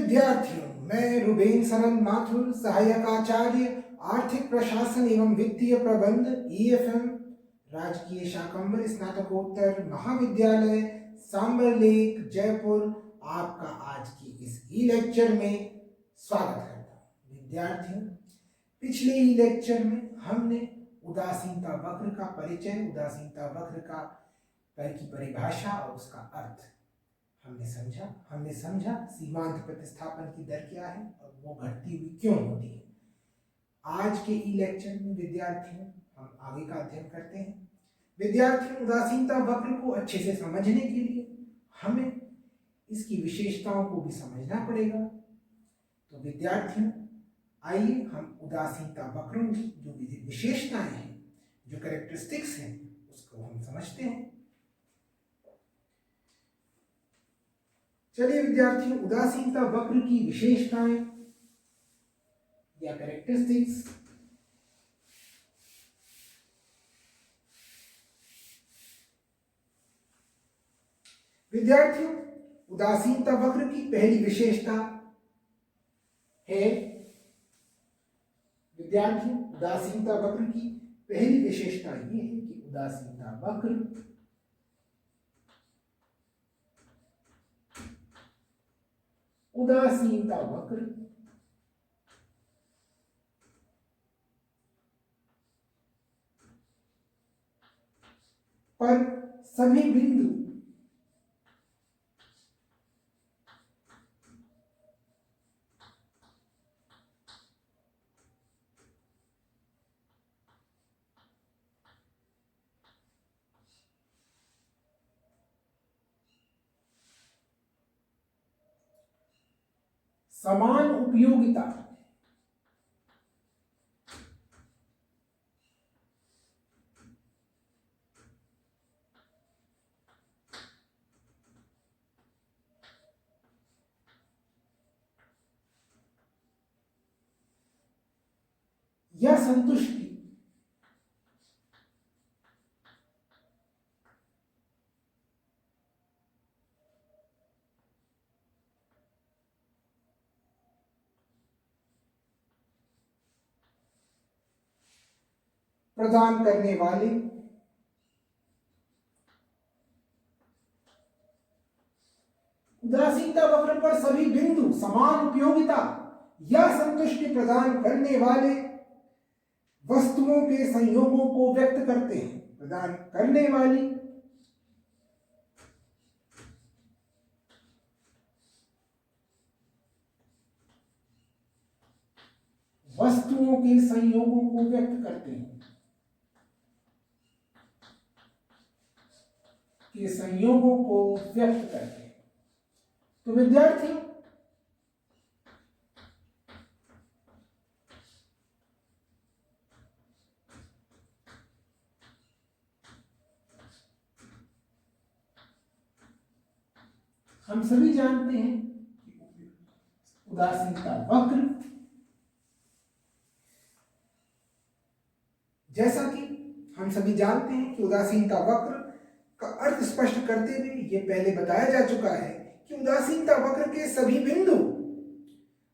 विद्यार्थियों, मैं रुबेन सरन माथुर, सहायक आचार्य आर्थिक प्रशासन एवं वित्तीय प्रबंध EFM राजकीय शाकंभर स्नातकोत्तर महाविद्यालय सांबरलेक जयपुर आपका आज की इस ई लेक्चर में स्वागत करता हूँ। विद्यार्थियों, पिछले ई लेक्चर में हमने उदासीनता वक्र का परिचय, उदासीनता वक्र की परिभाषा और उसका अर्थ हमने समझा सीमांत प्रतिस्थापन की दर क्या है और वो घटती हुई क्यों होती है। आज के ई लेक्चर में विद्यार्थियों हम आगे का अध्ययन करते हैं। विद्यार्थियों, उदासीनता वक्र को अच्छे से समझने के लिए हमें इसकी विशेषताओं को भी समझना पड़ेगा। तो विद्यार्थियों, आइए हम उदासीनता वक्रों की जो विशेषताएं हैं, जो कैरेक्टरिस्टिक्स हैं, उसको हम समझते हैं। चलिए विद्यार्थियों, उदासीनता वक्र की विशेषताएं या कैरेक्टरिस्टिक्स। विद्यार्थियों, उदासीनता वक्र की पहली विशेषता है, विद्यार्थियों उदासीनता वक्र की पहली विशेषता ये है कि उदासीनता वक्र पर सभी बिंदु समान उपयोगिता या संतुष्टि प्रदान करने वाले उदासीनता वक्र पर सभी बिंदु समान उपयोगिता या संतुष्टि प्रदान करने वाले वस्तुओं के संयोगों को व्यक्त करते हैं। प्रदान करने वाली वस्तुओं के संयोगों को व्यक्त करते हैं, के संयोगों को व्यक्त करते हैं। तो विद्यार्थी हम सभी जानते हैं कि उदासीनता वक्र, जैसा कि हम सभी जानते हैं कि उदासीनता वक्र का अर्थ स्पष्ट करते हुए ये पहले बताया जा चुका है कि उदासीनता वक्र के सभी बिंदु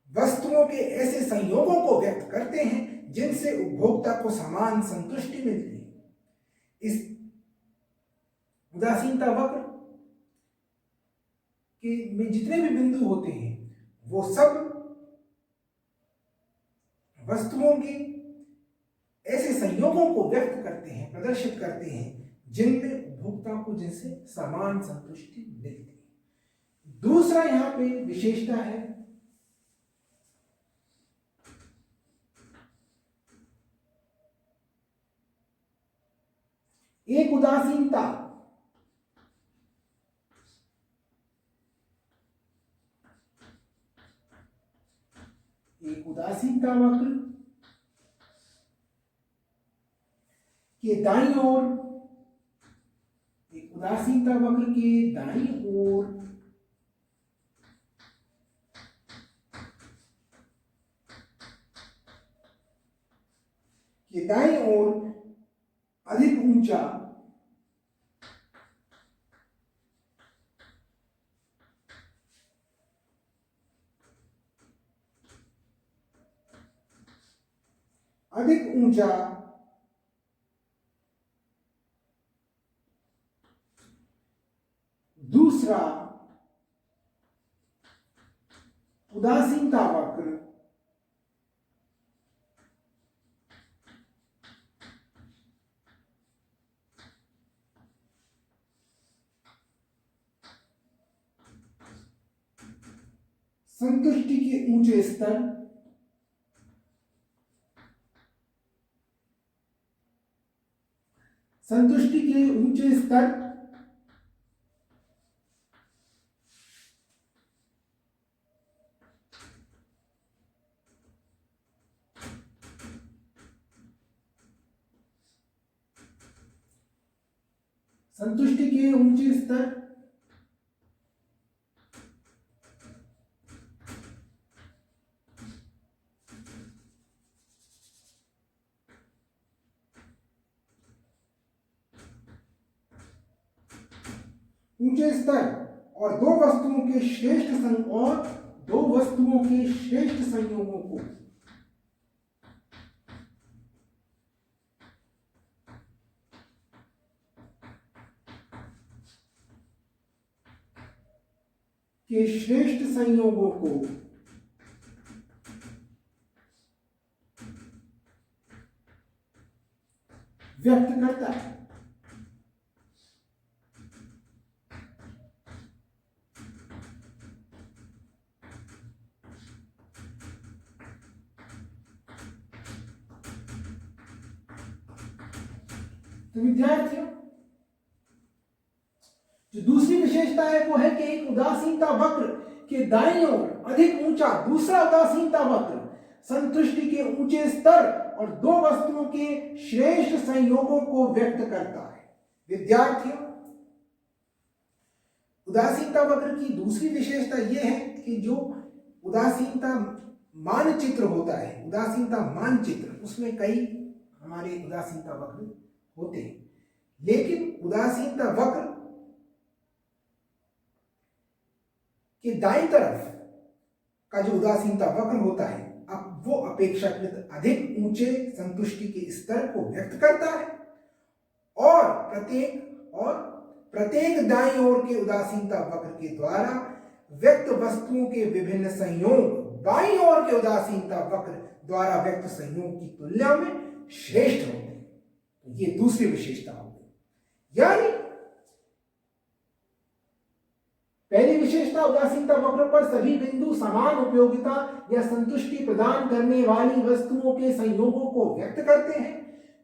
वस्तुओं के ऐसे संयोगों को व्यक्त करते हैं जिनसे उपभोक्ता को समान संतुष्टि मिलती है। इस उदासीनता वक्र के में जितने भी बिंदु होते हैं वो सब वस्तुओं के ऐसे संयोगों को व्यक्त करते हैं, प्रदर्शित करते हैं जिनमें उपभोक्ता को जिनसे समान संतुष्टि मिलती है। दूसरा यहां पे विशेषता है एक उदासीनता वक्र के दाईं ओर, एक उदासीनता वक्र के दाईं ओर अधिक ऊंचा अधिक ऊंचा दूसरा उदासीनता वक्र संतुष्टि के ऊंचे स्तर संतुष्टि के ऊंचे स्तर संतुष्टि के ऊंचे स्तर ऊंचे स्तर और दो वस्तुओं के श्रेष्ठ संयोगों को व्यक्त करता है। तो विद्यार्थियों, जो दूसरी विशेषता है वो है कि एक उदासीनता वक्र के दाईं ओर अधिक ऊंचा दूसरा उदासीनता वक्र संतुष्टि के ऊंचे स्तर और दो वस्तुओं के श्रेष्ठ संयोगों को व्यक्त करता है। विद्यार्थियों, उदासीनता वक्र की दूसरी विशेषता यह है कि जो उदासीनता मानचित्र होता है, उदासीनता मानचित्र, उसमें कई हमारे उदासीनता वक्र होते हैं, लेकिन उदासीनता वक्र के दाईं तरफ का जो उदासीनता वक्र होता है, अब वो अपेक्षाकृत अधिक ऊंचे संतुष्टि के स्तर को व्यक्त करता है और प्रत्येक दाईं ओर के उदासीनता वक्र के द्वारा व्यक्त वस्तुओं के विभिन्न संयोग बाईं ओर के उदासीनता वक्र द्वारा व्यक्त संयोग की तुलना में श्रेष्ठ होते हैं। तो ये दूसरी विशेषता हो गई। यानी पहली विशेषता उदासीनता वक्र पर सभी बिंदु समान उपयोगिता या संतुष्टि प्रदान करने वाली वस्तुओं के संयोगों को व्यक्त करते हैं।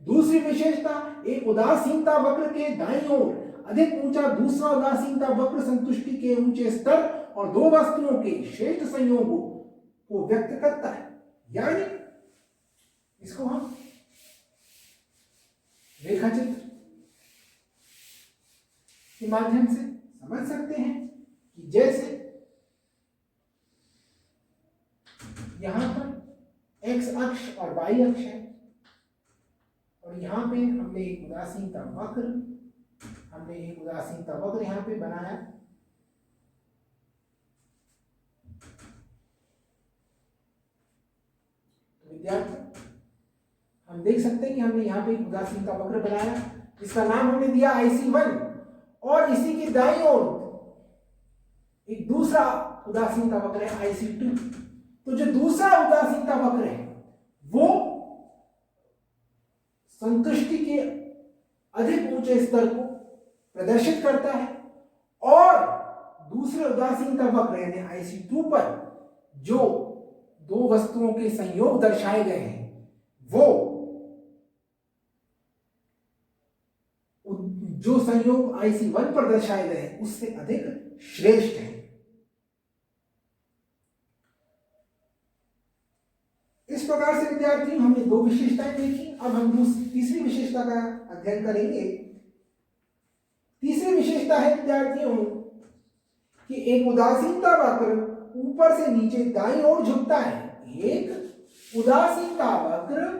दूसरी विशेषता एक उदासीनता वक्र के दाईं ओर अधिक ऊंचा दूसरा उदासीनता वक्र संतुष्टि के ऊंचे स्तर और दो वस्तुओं के श्रेष्ठ संयोगों को व्यक्त करता है। यानी इसको हम रेखाचित्र के माध्यम से समझ सकते हैं कि जैसे यहां पर x अक्ष और y अक्ष है और यहां पे हमने एक उदासीनता वक्र यहां पे बनाया। तो विद्यार्थी, हम देख सकते हैं कि हमने यहां पे एक उदासीनता वक्र बनाया, इसका नाम हमने दिया IC1 और इसी के दाईं ओर एक दूसरा उदासीनता वक्र है IC2। तो जो दूसरा उदासीनता वक्र है वो संतुष्टि के अधिक ऊंचे स्तर को प्रदर्शित करता है और दूसरे उदासीनता वक्र यानी IC2 पर जो दो वस्तुओं के संयोग दर्शाए गए हैं वो जो संयोग IC1 पर दर्शाए गए हैं उससे अधिक श्रेष्ठ है। इस प्रकार से विद्यार्थी हमने दो विशेषताएं देखी। अब हम तीसरी विशेषता का अध्ययन करेंगे। तीसरी विशेषता है विद्यार्थियों कि एक उदासीनता वक्र ऊपर से नीचे दाईं ओर झुकता है। एक उदासीनता वक्र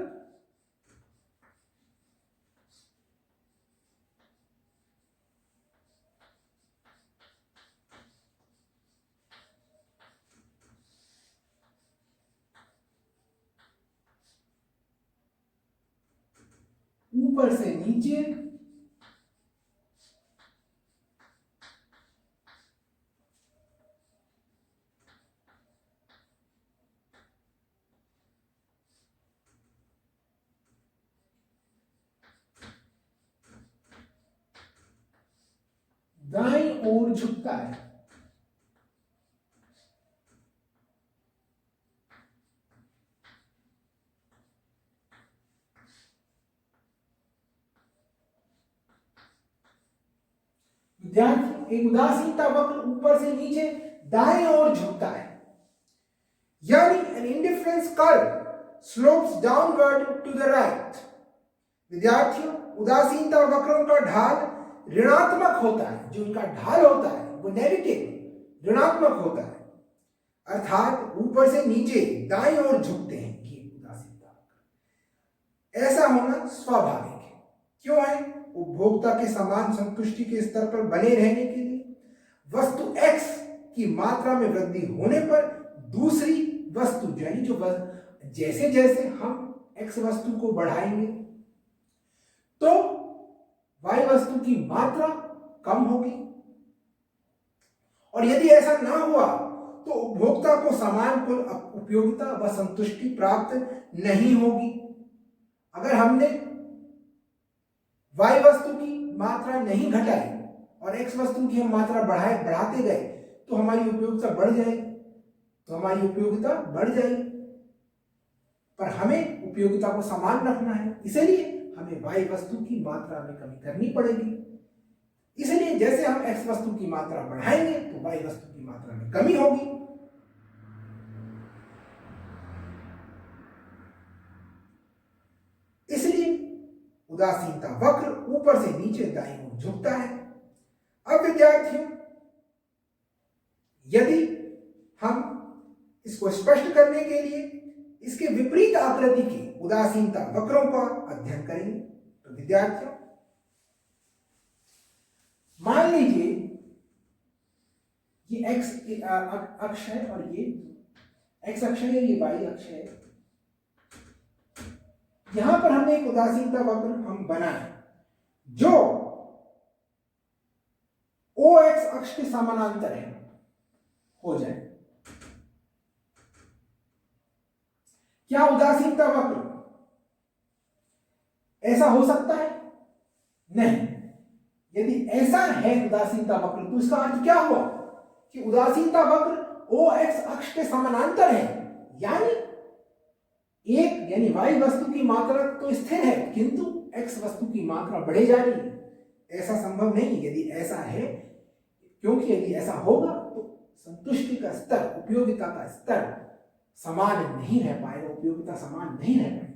ऊपर से नीचे, दाईं ओर झुकता है। विद्यार्थी, एक उदासीनता वक्र ऊपर से नीचे दाईं ओर झुकता है, यानी an indifference curve slopes downward to the right। विद्यार्थियों, उदासीनता वक्रों का ढाल ऋणात्मक होता है। जो उनका ढाल होता है वो नेगेटिव, ऋणात्मक होता है, अर्थात ऊपर से नीचे दाईं ओर झुकते हैं। ये उदासीनता वक्र, ऐसा होना स्वाभाविक है। क्यों है? उपभोक्ता के समान संतुष्टि के स्तर पर बने रहने के लिए वस्तु X की मात्रा में वृद्धि होने पर दूसरी वस्तु, यानी जो जैसे जैसे हम X वस्तु को बढ़ाएंगे तो Y वस्तु की मात्रा कम होगी, और यदि ऐसा ना हुआ तो उपभोक्ता को समान कुल उपयोगिता व संतुष्टि प्राप्त नहीं होगी। अगर हमने Y वस्तु की मात्रा नहीं घटाई और X वस्तु की हम मात्रा बढ़ाते गए तो हमारी उपयोगिता बढ़ जाएगी, पर हमें उपयोगिता को समान रखना है, इसलिए हमें Y वस्तु की मात्रा में कमी करनी पड़ेगी। इसलिए जैसे हम X वस्तु की मात्रा बढ़ाएंगे तो Y वस्तु की मात्रा में कमी होगी। इसलिए उदासीनता वक्र ऊपर से नीचे दाईं ओर झुकता है। अब विद्यार्थियों, यदि हम इसको स्पष्ट करने के लिए इसके विपरीत आकृति के उदासीनता वक्रों का अध्ययन करेंगे, तो विद्यार्थियों मान लीजिए ये x अक्ष है और ये x अक्ष है, ये y अक्ष है। यहां पर हमने एक उदासीनता वक्र हम बनाए जो OX अक्ष के समानांतर है, हो जाए। क्या उदासीनता वक्र ऐसा हो सकता है? नहीं। यदि ऐसा है उदासीनता वक्र तो इसका अर्थ क्या हुआ कि उदासीनता वक्र OX अक्ष के समानांतर है, यानी Y वस्तु की मात्रा तो स्थिर है किंतु X वस्तु की मात्रा बढ़े जा रही है। ऐसा संभव नहीं यदि ऐसा है, क्योंकि यदि ऐसा होगा तो संतुष्टि का स्तर, उपयोगिता का स्तर समान नहीं रह पाएगा, उपयोगिता समान नहीं रह पाएगी।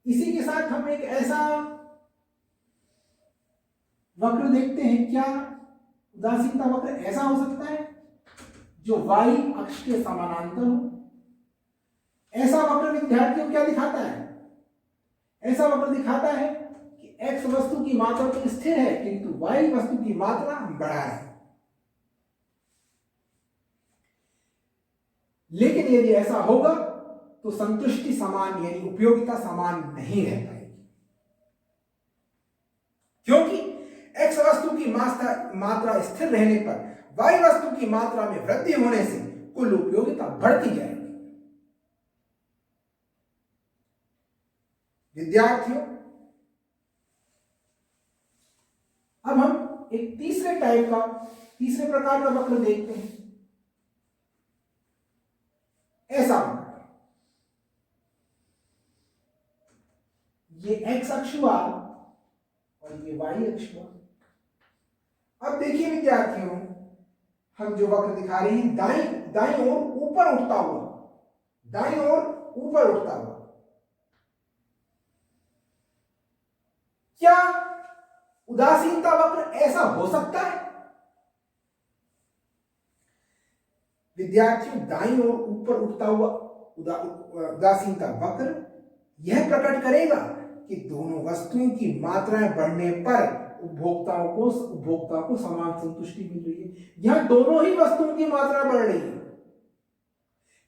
इसी के साथ हम एक ऐसा वक्र देखते हैं। क्या उदासीनता वक्र ऐसा हो सकता है जो Y अक्ष के समानांतर हो? ऐसा वक्र विद्यार्थियों क्या दिखाता है? ऐसा वक्र दिखाता है कि X वस्तु की मात्रा तो स्थिर है किंतु Y वस्तु की मात्रा हम बढ़ा रहे हैं। लेकिन यदि ऐसा होगा तो संतुष्टि समान यानी उपयोगिता समान नहीं रह पाएगी, क्योंकि X वस्तु की मात्रा स्थिर रहने पर Y वस्तु की मात्रा में वृद्धि होने से कुल उपयोगिता बढ़ती जाएगी। विद्यार्थियों, अब हम एक तीसरे प्रकार का वक्र देखते हैं। ऐसा वक्र, ये X अक्ष हुआ और ये Y अक्ष हुआ। अब देखिए विद्यार्थियों, हम जो वक्र दिखा रहे हैं दाईं ओर ऊपर उठता हुआ, दाईं ओर ऊपर उठता हुआ। क्या उदासीनता वक्र ऐसा हो सकता है? विद्यार्थियों, दाईं ओर ऊपर उठता हुआ उदासीनता वक्र यह प्रकट करेगा कि दोनों वस्तुओं की मात्राएं बढ़ने पर उपभोक्ताओं को समान संतुष्टि मिल रही है। यहां दोनों ही वस्तुओं की मात्रा बढ़ रही है,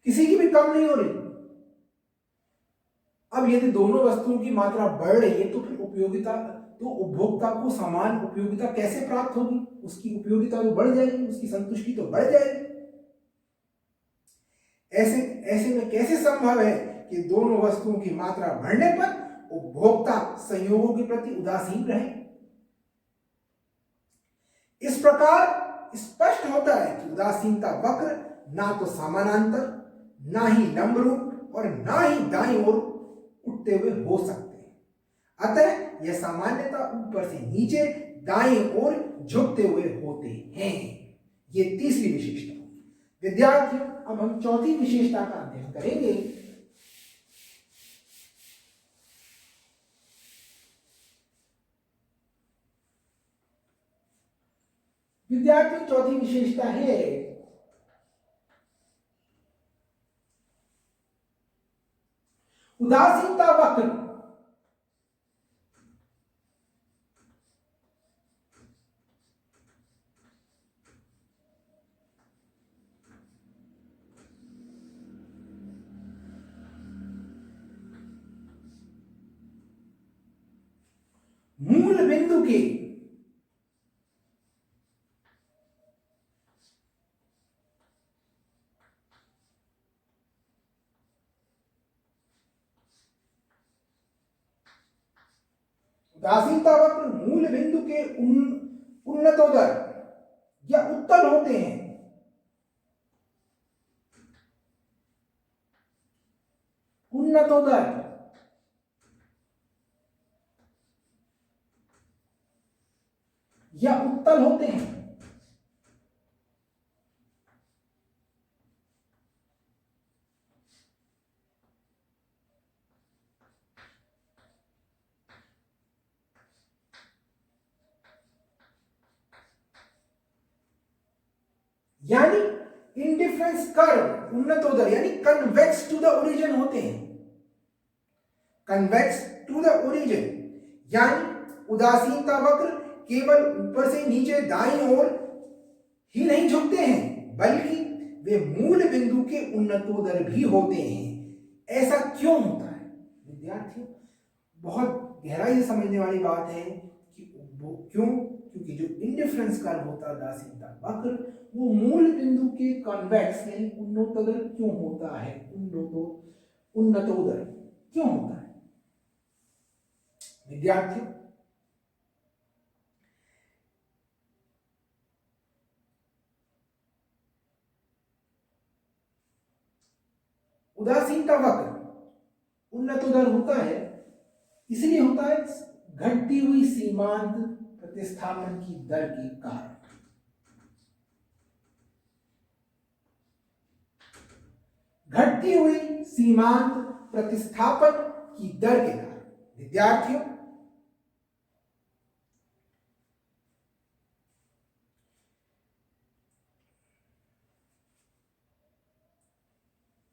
किसी की भी कम नहीं हो रही। अब यदि दोनों वस्तुओं की मात्रा बढ़ रही है तो फिर उपभोक्ता को समान उपयोगिता कैसे प्राप्त होगी? उसकी उपयोगिता तो बढ़ जाएगी, उसकी संतुष्टि तो बढ़ जाएगी। ऐसे ऐसे में कैसे संभव है कि दोनों वस्तुओं की मात्रा बढ़ने पर उपभोक्ता संयोगों के प्रति उदासीन रहे? इस प्रकार स्पष्ट होता है कि उदासीनता वक्र ना तो समानांतर, ना ही लंब रूप और ना ही दाईं ओर उठते हुए हो सकते हैं। अतः यह सामान्यतः ऊपर से नीचे दाईं ओर झुकते हुए होते हैं। ये तीसरी विशेषता। विद्यार्थियों, अब हम चौथी विशेषता का अध्ययन करेंगे। विद्यार्थियों, चौथी विशेषता है उदासीनता वक्र मूल बिंदु के उदासीनता वक्र मूल बिंदु के उन्नतोदर या उत्तल होते हैं। उन्नतोदर या उत्तल होते हैं। यानी इंडिफरेंस कर्व उन्नतोदर यानी कन्वेक्स टू द ओरिजिन होते हैं। कन्वेक्स टू द ओरिजिन यानी उदासीनता वक्र केवल ऊपर से नीचे दाईं ओर ही नहीं झुकते हैं, बल्कि वे मूल बिंदु के उन्नतोदर भी होते हैं। ऐसा क्यों होता है? विद्यार्थियों, बहुत गहराई से समझने वाली बात है कि क्यों? क्योंकि जो इंडिफरेंस कर्व होता है उदासीनता वक्र, वो मूल बिंदु के कॉन्वेक्स यानी उन्नतोदर क्यों होता है? उन्नतोदर क्यों होता है? विद्यार्थियों, उदासीनता वक्र उन्नतोदर होता है, इसलिए होता है घटती हुई सीमांत प्रतिस्थापन की दर के कारण। घटती हुई सीमांत प्रतिस्थापन की दर के कारण। विद्यार्थियों,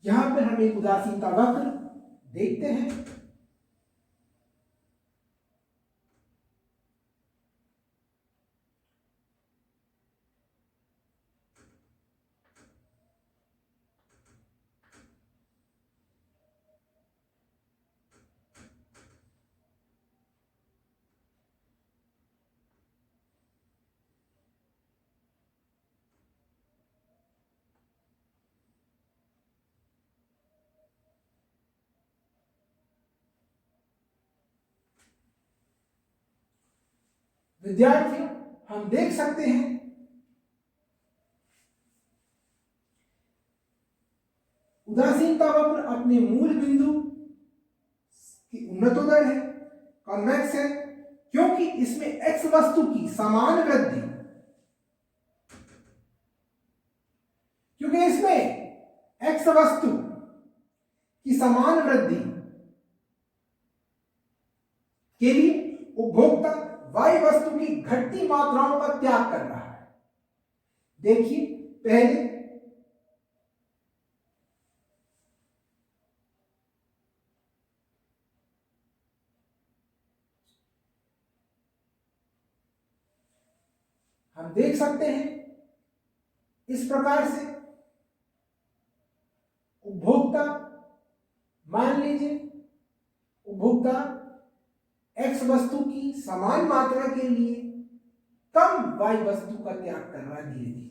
यहां पर हम एक उदासीनता वक्र देखते हैं। विद्यार्थियों, हम देख सकते हैं उदासीनता वक्र अपने मूल बिंदु की उन्नतोदर है, कॉन्वेक्स है, क्योंकि इसमें एक्स वस्तु की समान वृद्धि, क्योंकि इसमें एक्स वस्तु की समान वृद्धि के लिए उपभोक्ता वाई वस्तु की घटती मात्राओं का त्याग कर रहा है। देखिए, पहले हम देख सकते हैं इस प्रकार से मान लीजिए उपभोक्ता एक्स वस्तु की समान मात्रा के लिए कम वाई वस्तु का त्याग कर रहा है धीरे धीरे।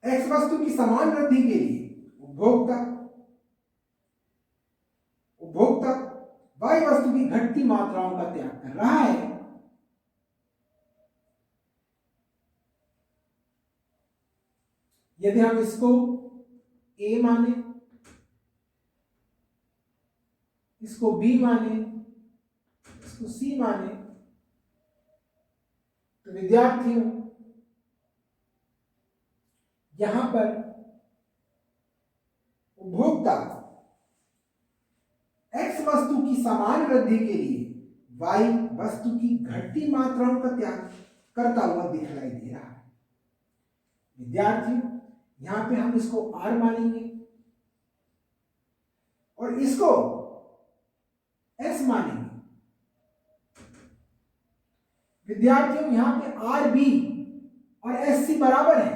एक्स वस्तु की समान वृद्धि के लिए उपभोक्ता वाई वस्तु की घटती मात्राओं का त्याग कर रहा है। यदि हम इसको ए माने, इसको बी माने, इसको सी माने, तो विद्यार्थियों यहां पर उपभोक्ता एक्स वस्तु की समान वृद्धि के लिए वाई वस्तु की घटती मात्राओं का त्याग करता हुआ दिखलाई दे रहा है। विद्यार्थियों यहां पे हम इसको आर मानेंगे और इसको एस मानेंगे। विद्यार्थियों यहां पे आर बी और एस सी बराबर है,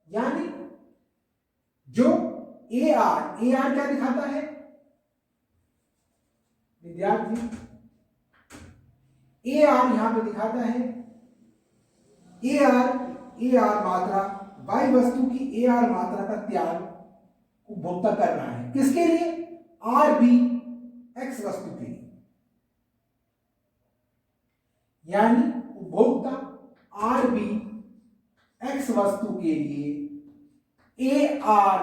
यानी जो ए आर क्या दिखाता है विद्यार्थी, ए आर यहां पे दिखाता है ए आर मात्रा वाई वस्तु की ए आर मात्रा का त्याग उपभोक्ता कर रहा है। किसके लिए? आर बी एक्स वस्तु के लिए, यानी उपभोक्ता आर बी एक्स वस्तु के लिए ए आर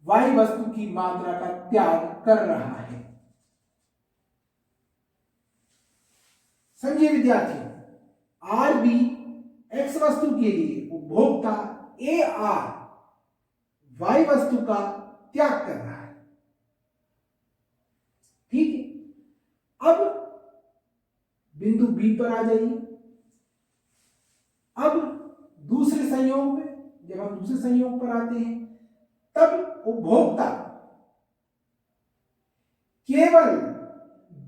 वाई वस्तु की मात्रा का त्याग कर रहा है। समझिए विद्यार्थियों, आर बी एक्स वस्तु के लिए उपभोक्ता ए आर वाई वस्तु का त्याग कर रहा है। ठीक है, अब बिंदु बी पर आ जाइए। अब दूसरे संयोग में, जब हम दूसरे संयोग पर आते हैं तब उपभोक्ता केवल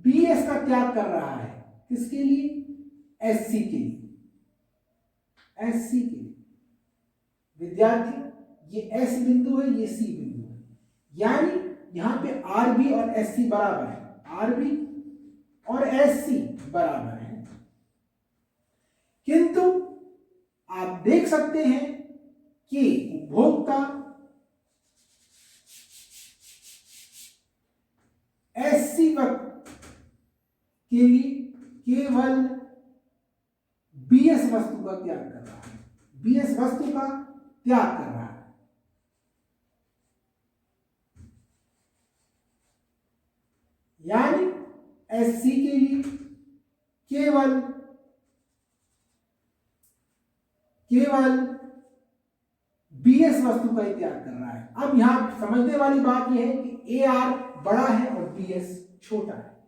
बी एस का त्याग कर रहा है। किसके लिए? एस सी के लिए, एस सी के लिए। विद्यार्थी ये एस बिंदु है, ये सी बिंदु है, यानी यहां पे आर बी और एस सी बराबर है, आर बी और एस सी बराबर है। किंतु आप देख सकते हैं कि उपभोक्ता एस सी के लिए केवल बीएस वस्तु का त्याग कर रहा है, बीएस वस्तु का त्याग कर रहा है। यानी एस सी के लिए केवल बीएस वस्तु का ही त्याग कर रहा है। अब यहां समझने वाली बात यह है कि ए आर बड़ा है और बीएस छोटा है।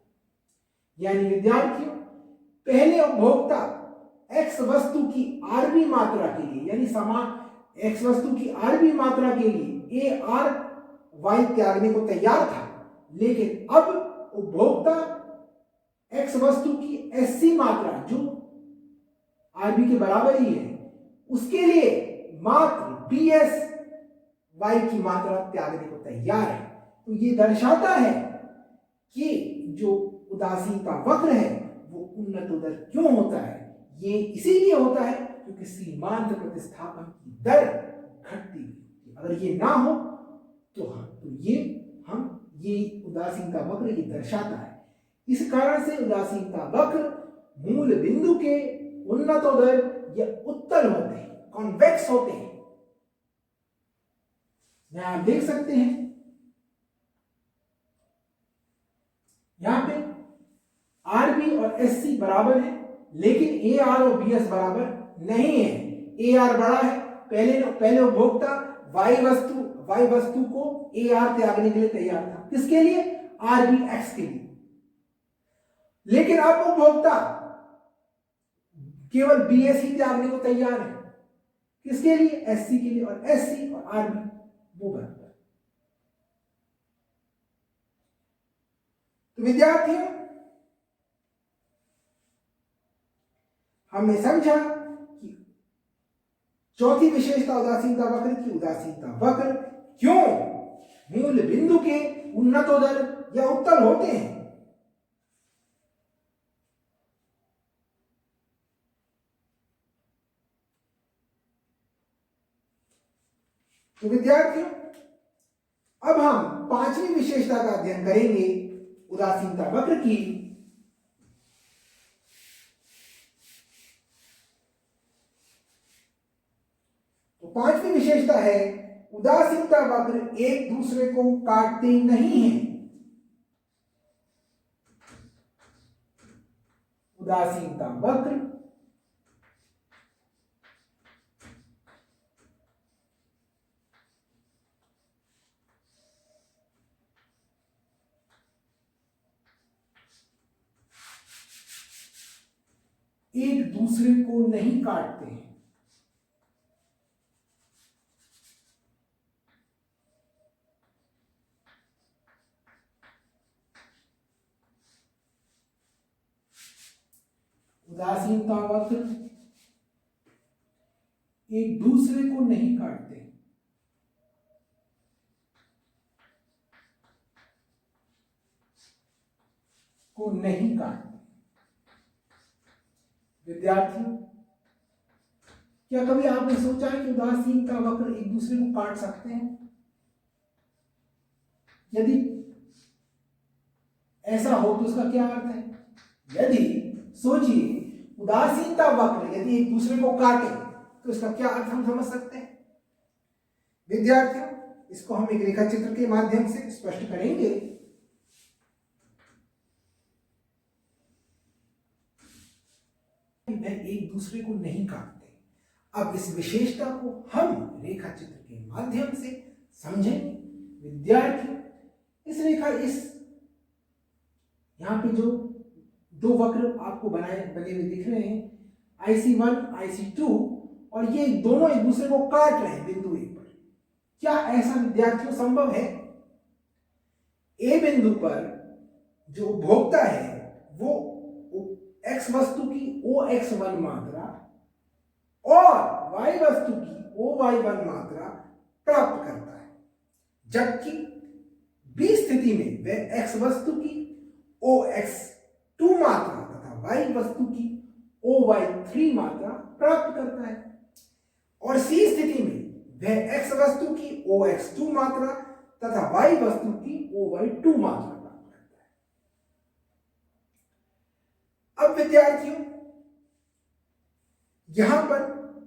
यानी विद्यार्थियों पहले उपभोक्ता एक्स वस्तु की आरबी मात्रा के लिए, यानी समान एक्स वस्तु की आरबी मात्रा के लिए ए आर वाई त्यागने को तैयार था, लेकिन अब उपभोक्ता एक्स वस्तु की एस सी मात्रा जो आरबी के बराबर ही है उसके लिए मात्र बी एस वाई की मात्रा त्यागने को तैयार है। तो ये दर्शाता है कि जो उदासीनता वक्र है वो उन्नतोदर क्यों होता है। ये इसीलिए होता है क्योंकि सीमांत प्रतिस्थापन की दर घटती है। अगर ये ना हो तो ये उदासीनता वक्र ये दर्शाता है। इस कारण से उदासीनता वक्र मूल बिंदु के उन्नतोदर या उत्तल होते हैं, कॉन्वेक्स होते हैं। यहां आप देख सकते हैं, यहां पे आर बी और एस सी बराबर है, लेकिन ए आर और बी एस बराबर नहीं है। ए आर बड़ा है, पहले उपभोक्ता वाई वस्तु को ए आर त्यागने के लिए तैयार था। किसके लिए? आर बी एक्स के लिए। लेकिन अब उपभोक्ता केवल बी एस ही त्यागने को तैयार है। किसके लिए? एस सी के लिए। और एस सी और आर बी वो बराबर। तो विद्यार्थियों हमने समझा कि चौथी विशेषता उदासीनता वक्र की, उदासीनता वक्र क्यों मूल बिंदु के उन्नतोदर या उत्तल होते हैं। तो विद्यार्थियों, अब हम पांचवी विशेषता का अध्ययन करेंगे उदासीनता वक्र की। तो पांचवी विशेषता है उदासीनता वक्र एक दूसरे को काटते नहीं हैं। उदासीनता वक्र एक दूसरे को नहीं काटते हैं। उदासीनता वक्र एक दूसरे को नहीं काटते। को नहीं काटते। विद्यार्थियों, क्या कभी आपने सोचा है कि उदासीनता वक्र एक दूसरे को काट सकते हैं? यदि ऐसा हो तो उसका क्या अर्थ है? यदि सोचिए, उदासीनता वक्र यदि एक दूसरे को काटे तो इसका क्या अर्थ हम समझ सकते हैं? विद्यार्थियों, इसको हम एक रेखा चित्र के माध्यम से स्पष्ट करेंगे। वह एक दूसरे को नहीं काटते। अब इस विशेषता को हम रेखा चित्र के माध्यम से समझेंगे। विद्यार्थियों, इस यहां पे जो दो वक्र आपको बने हुए दिख रहे हैं, IC1 IC2, और ये दोनों एक दूसरे को काट रहे हैं बिंदु ए पर। क्या ऐसा विद्यार्थियों संभव है? ए बिंदु पर जो उपभोक्ता है वो x वस्तु की OX1 मात्रा और y वस्तु की OY1 मात्रा प्राप्त करता है, जबकि बी स्थिति में वह x वस्तु की OX2 मात्रा तथा y वस्तु की OY3 मात्रा प्राप्त करता है, और सी स्थिति में वह x वस्तु की OX2 मात्रा तथा y वस्तु की OY2 मात्रा प्राप्त करता है। अब विद्यार्थियों, यहां पर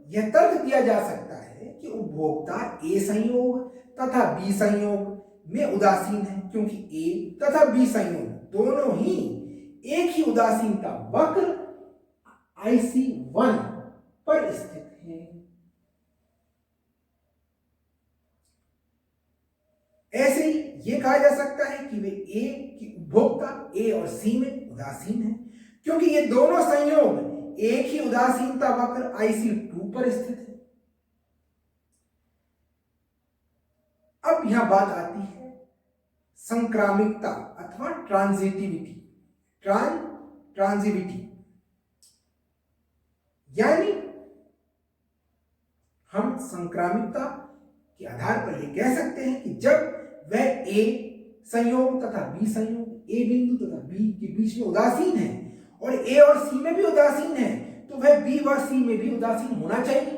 यह तर्क दिया जा सकता है कि उपभोक्ता ए संयोग तथा बी संयोग में उदासीन है, क्योंकि ए तथा बी संयोग दोनों ही एक ही उदासीनता वक्र IC1 पर स्थित है। ऐसे ही यह कहा जा सकता है कि वे ए की उपभोक्ता ए और सी में उदासीन है, क्योंकि ये दोनों संयोग एक ही उदासीनता वक्र IC2 पर स्थित है। अब यहां बात आती है संक्रामिकता अथवा ट्रांजिविटी, यानी हम संक्रामिकता के आधार पर यह कह सकते हैं कि जब वह ए संयोग तथा बी संयोग, ए बिंदु तथा बी के बीच में उदासीन है और ए और सी में भी उदासीन है, तो वह बी व सी में भी उदासीन होना चाहिए।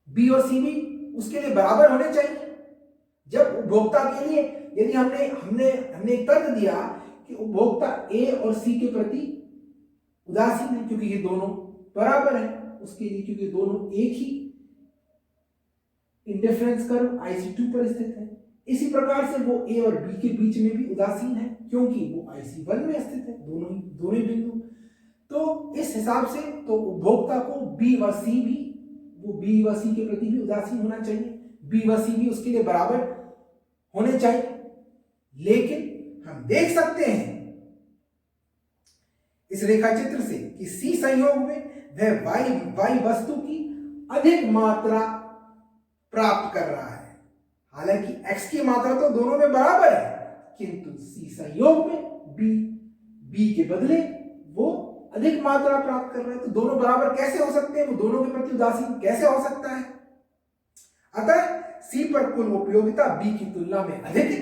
बी और सी भी उसके लिए बराबर होने चाहिए। जब उपभोक्ता के लिए यदि हमने एक तर्क दिया कि उपभोक्ता ए और सी के प्रति उदासीन है क्योंकि ये दोनों बराबर है, उसके लिए क्योंकि दोनों एक ही इंडिफरेंस कर्व IC2 पर स्थित है, इसी प्रकार से वो ए और बी के बीच में भी उदासीन है क्योंकि वो IC1 में स्थित है, दोनों ही बिंदु। तो इस हिसाब से तो उपभोक्ता को बी व सी के प्रति भी उदासीन होना चाहिए, बी व सी भी उसके लिए बराबर होने चाहिए। लेकिन हम देख सकते हैं इस रेखा चित्र से कि सी संयोग में वह y वस्तु की अधिक मात्रा प्राप्त कर रहा है। हालांकि x की मात्रा तो दोनों में बराबर है, किंतु सी संयोग में b के बदले वो अधिक मात्रा प्राप्त कर रहा है, तो दोनों बराबर कैसे हो सकते हैं, वो दोनों के प्रति उदासीन कैसे हो सकता है। अतः सी पर कुल उपयोगिता बी की तुलना में अधिक है।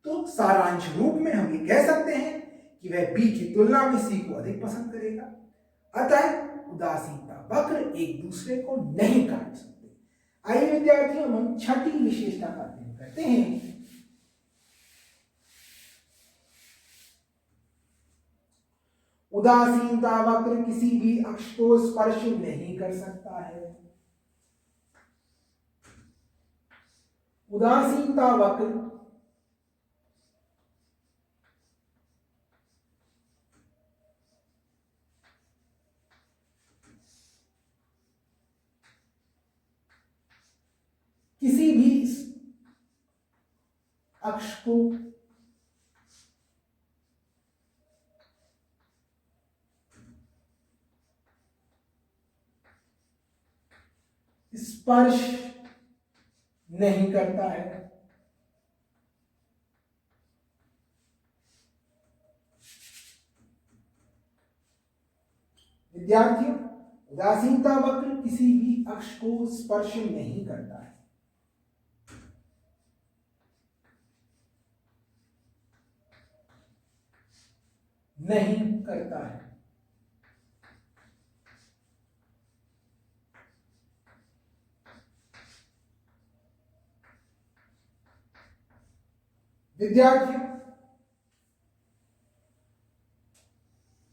तो सारांश रूप में हम ये कह सकते हैं कि वह बी की तुलना में सी को अधिक पसंद करेगा। अतः उदासीनता वक्र एक दूसरे को नहीं काट सकते। आइए विद्यार्थियों, हम छठी विशेषता का अध्ययन करते हैं। उदासीनता वक्र किसी भी अक्ष को स्पर्श नहीं कर सकता है। उदासीनता वक्र किसी भी अक्ष को स्पर्श नहीं करता है। विद्यार्थियों, उदासीनता वक्र किसी भी अक्ष को स्पर्श नहीं करता है। नहीं करता है। विद्यार्थियों,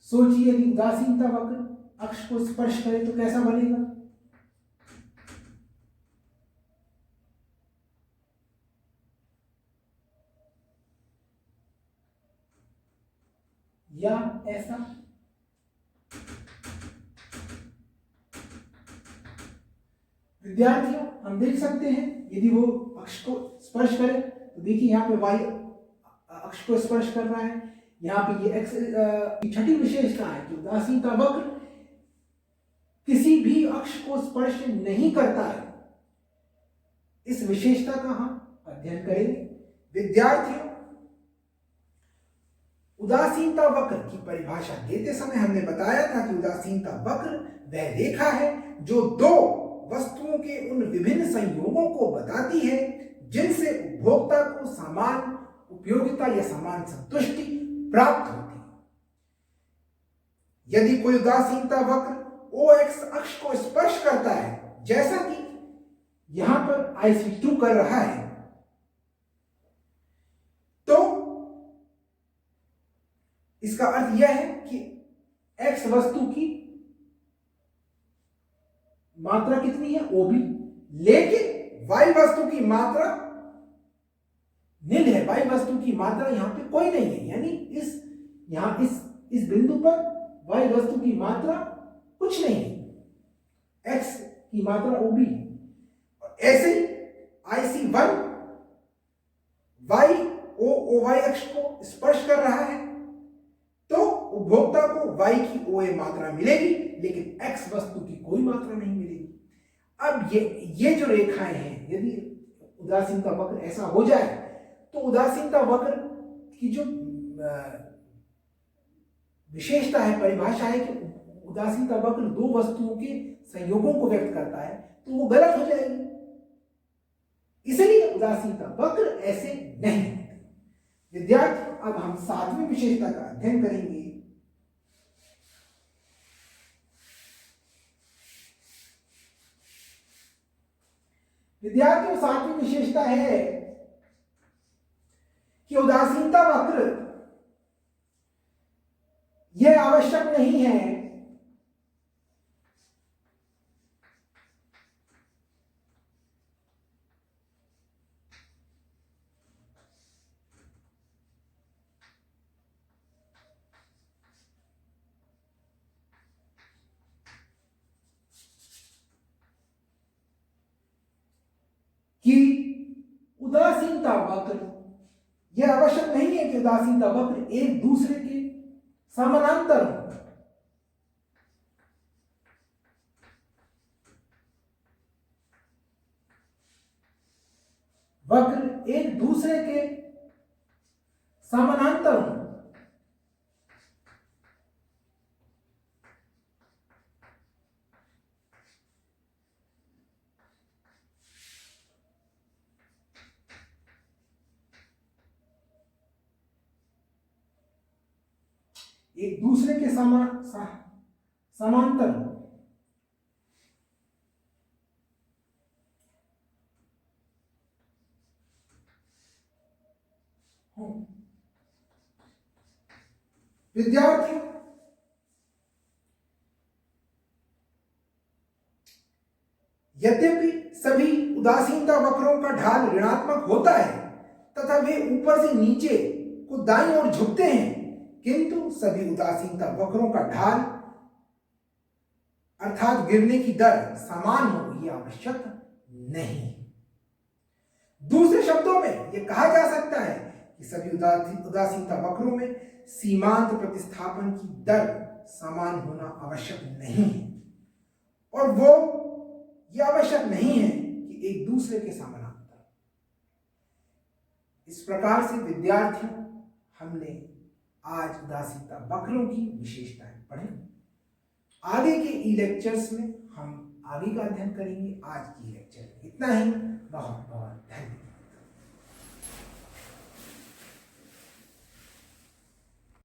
सोचिए, यदि उदासीनता वक्र अक्ष को स्पर्श करे तो कैसा बनेगा। या ऐसा। विद्यार्थियों, हम देख सकते हैं यदि वो अक्ष को स्पर्श करे तो देखिए यहाँ पे y अक्ष को स्पर्श कर रहा है, यहाँ पे ये x छठी विशेषता है कि उदासीनता वक्र किसी भी अक्ष को स्पर्श नहीं करता है। इस विशेषता का हम अध्ययन करेंगे। विद्यार्थियों, उदासीनता वक्र की परिभाषा देते समय हमने बताया था कि उदासीनता वक्र वह रेखा है जो दो वस्तुओं के उन विभिन्न संयोगों को बताती है जिनसे उपभोक्ता को समान उपयोगिता या समान संतुष्टि प्राप्त होती है। यदि कोई उदासीनता वक्र OX अक्ष को स्पर्श करता है, जैसा कि यहां पर IC2 कर रहा है, तो इसका अर्थ यह है कि X वस्तु की मात्रा कितनी है, OB, लेकिन Y वस्तु की मात्रा निल है। Y वस्तु की मात्रा यहां पे कोई नहीं है, यानी इस बिंदु पर Y वस्तु की मात्रा कुछ नहीं है, X की मात्रा OB है। ऐसे ही IC1 OY अक्ष को स्पर्श कर रहा है, तो उपभोक्ता को Y की OA मात्रा मिलेगी, लेकिन X वस्तु की कोई मात्रा नहीं मिलेगी। अब ये जो रेखाएं हैं, यदि उदासीनता वक्र ऐसा हो जाए तो उदासीनता वक्र की जो विशेषता है, परिभाषा है कि उदासीनता वक्र दो वस्तुओं के संयोगों को व्यक्त करता है, तो वो गलत हो जाएगी। इसलिए उदासीनता वक्र ऐसे नहीं होते। विद्यार्थी, अब हम सातवीं विशेषता का अध्ययन करेंगे। विद्यार्थियों, सातवीं विशेषता है कि उदासीनता वक्र यह आवश्यक नहीं है कि उदासीनता वक्र, यह आवश्यक नहीं है कि उदासीनता वक्र एक दूसरे के समानांतर हो। वक्र एक दूसरे के समानांतर हो, एक दूसरे के समांतर हो। विद्यार्थी यद्यपि सभी उदासीनता वक्रों का ढाल ऋणात्मक होता है तथा वे ऊपर से नीचे को दाईं ओर झुकते हैं, किंतु सभी उदासीनता वक्रों का ढाल अर्थात गिरने की दर समान हो यह आवश्यक नहीं। दूसरे शब्दों में यह कहा जा सकता है कि सभी उदासीनता वक्रों में सीमांत प्रतिस्थापन की दर समान होना आवश्यक नहीं है, और वो यह आवश्यक नहीं है कि एक दूसरे के समानांतर। इस प्रकार से विद्यार्थियों, हमने आज उदासीनता वक्रों की विशेषताएं पढ़ी। आगे के ई लेक्चर्स में हम आगे का अध्ययन करेंगे। आज की लेक्चर में इतना ही। बहुत बहुत धन्यवाद।